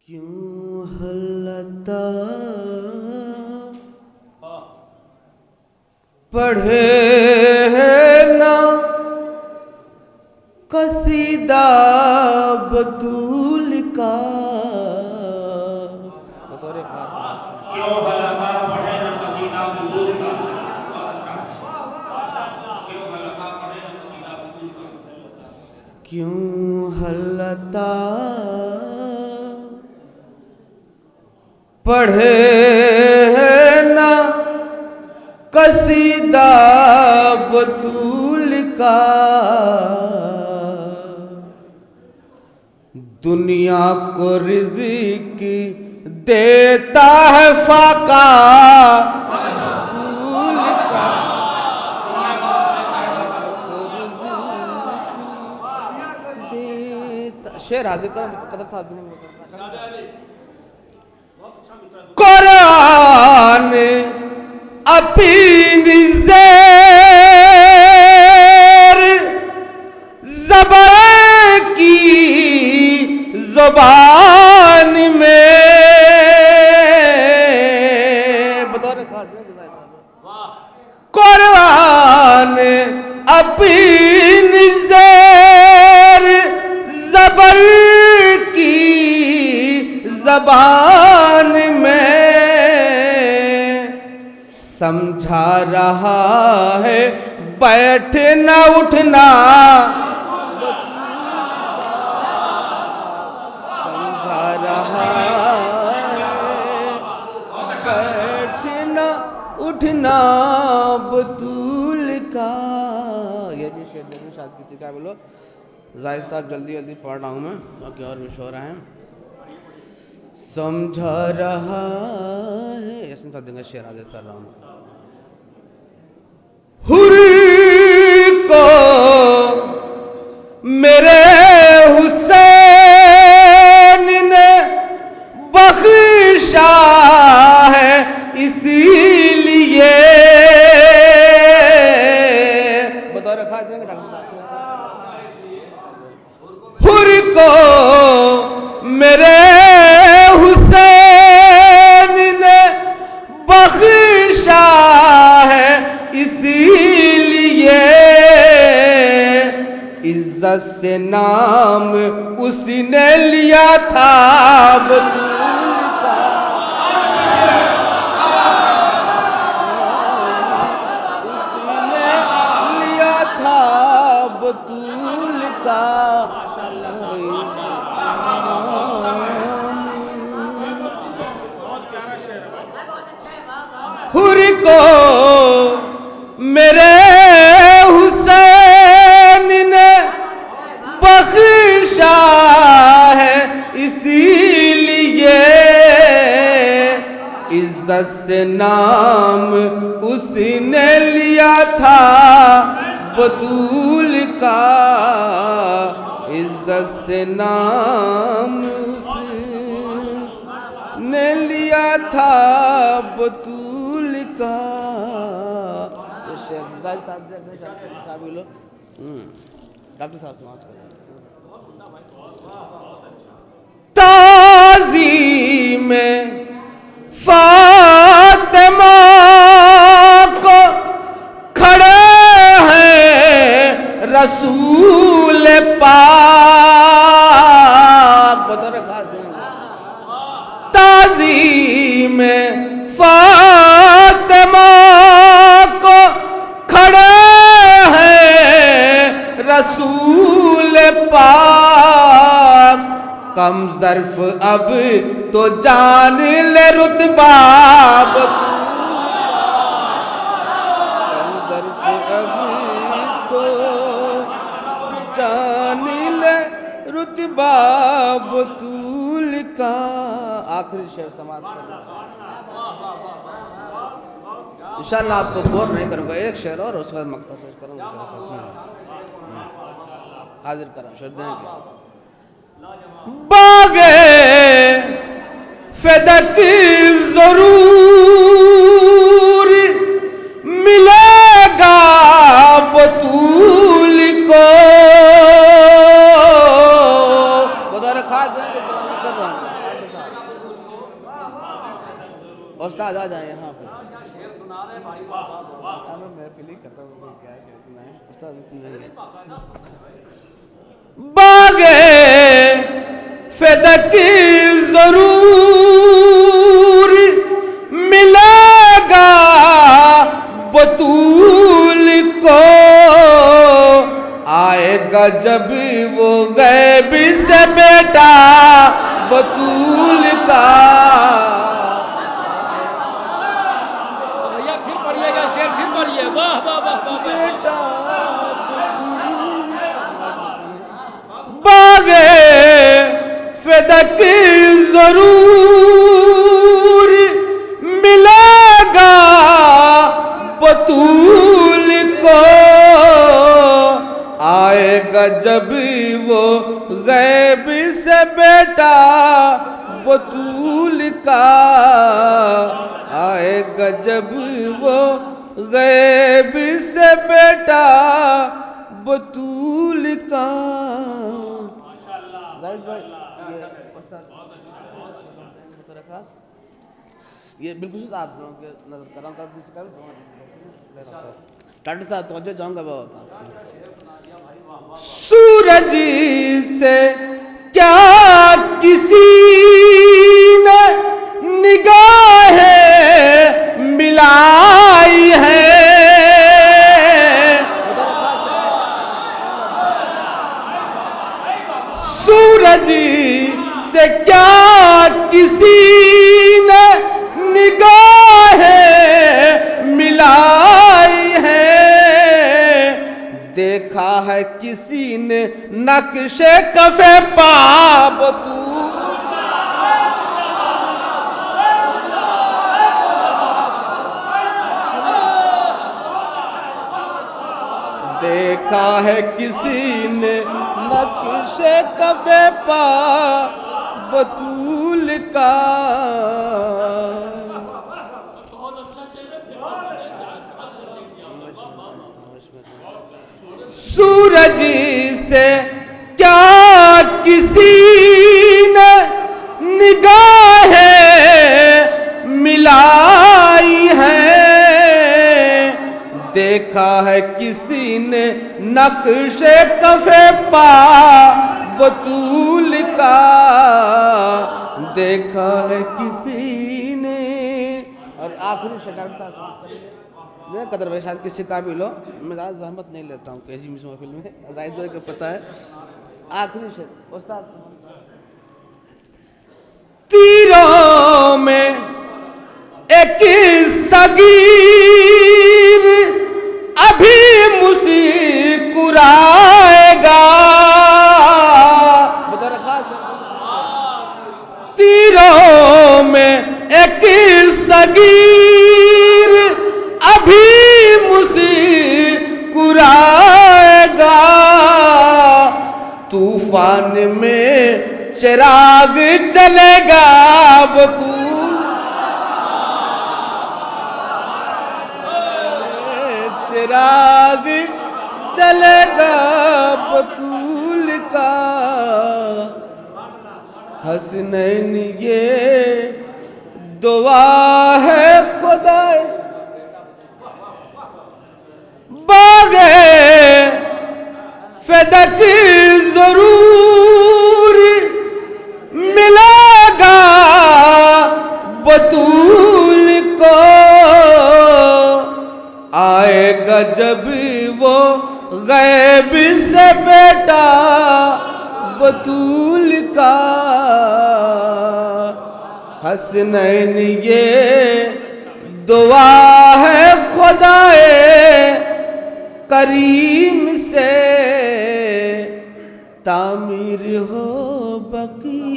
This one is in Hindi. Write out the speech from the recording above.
क्यों हल्लता पढ़े ना कसीदा बतूल का। क्यों हल्का पढ़े ना कसीदा बतूल का। क्यों हल्लता पढ़े ना कसीदा बतूल का। दुनिया को रिज़्क़ देता है फाका बतूल का। शेर हाजिर कर कुरान अपनी ज़ेर ज़बर की ज़ुबान में बतौर कुरान अपनी ज़ेर ज़बर की ज़बान में समझा रहा है बैठना उठना। समझा रहा है बैठना उठना बतूल का। ये भी शेर देखो शायद किसी का बोलो। जाहिद साहब जल्दी जल्दी पढ़ रहा हूँ मैं बाकी और भी शो रहे हैं। समझा रहा है ऐसे साथ देंगे शेर आगे कर रहा हूँ। हुर्री को मेरे हुसैन ने बख्शा है इसीलिए बता रखा देंगे डॉक्टर साहब। हुर को मेरे हुसैन ने बख्शा है इसीलिए इज्जत से नाम उसने लिया था बतूल का। उसने लिया था बतूल का। हुर को मेरे हुसैन ने बख्शा है इसीलिए इज्जत से नाम उसने लिया था बतूल का। इज्जत से नाम उसने लिया था बतूल का। डॉक्टर साहब समाप्त करें। ताज़ीम फातिमा को खड़े हैं रसूल पाक बता रहे खास ताज़ीम फातिमा को खड़े हैं रसूल पाक। कम ज़र्फ अब तो जान ले रुतबा कम ज़र्फ अब तो जान ले रुतबा बतूल का। आखिरी शेर समाप्त कर इंशाअल्लाह आपको बोर नहीं करूँगा। एक शेर और उसके बाद मक्ता पेश करूँगा। हाजिर करा शेर देंगे। बागे फ़दक ज़रूर मिलेगा बतूल को। बता रखा देंगे कर रहा हूँ उस्ताद आ जाए यहाँ पे। शेर सुना रहे भाई, महफिल ही खत्म हो गई, क्या सुनाए उस्ताद। बागे फ़िदा की ज़रूर मिलेगा बतूल को, आएगा जब वो गैब से बेटा बतूल का। भैया फिर पढ़िएगा शेर, फिर पढ़िए। वाह वाह वाह वाह बेटा। बागे फ़िदा की ज़रूर मिलेगा बतूल को, आएगा जब वो गैब से बेटा बतूल का, आएगा जब वो गैब से बेटा बतूल का। ये बिल्कुल आप लोगों के नजर कर रहा हूँ, टाटा साहब तो जाऊंगा बहुत। सूरज से क्या किसी ने निगाहें मिलाई है, सूरज से क्या किसी ने निगाहें मिलाई है, देखा है किसी ने नक्शे कफे पाब तू, देखा है किसी ने नक्शे कफे पा बतूल का। सूरज से क्या किसी ने निगाहें मिलाई हैं, देखा है किसी ने नक्शे कफे पा बतूल का, देखा है किसी ने। और आखिरी शटार साहब कदर भाई शायद किसी का भी लो, मैं ज़्यादा जहमत नहीं लेता हूँ कैसी भी महफिल में, जाहिर को पता है। आखिरी शेर उस्ताद। तीरों में एक सगीर अभी मुस्कुराएगा, तीरों में एक सगीर अभी मुस्कुराएगा, तूफान में चिराग चलेगा बतूल, चिराग चलेगा बतूल का। हसनैन ये दुआ है खुदा, बागे फ़िदा की ज़रूर मिलेगा बतूल को, आएगा जब वो गैब से बेटा बतूल का। हसनैन ये दुआ है खुदाए करीम से, तामीर हो बकी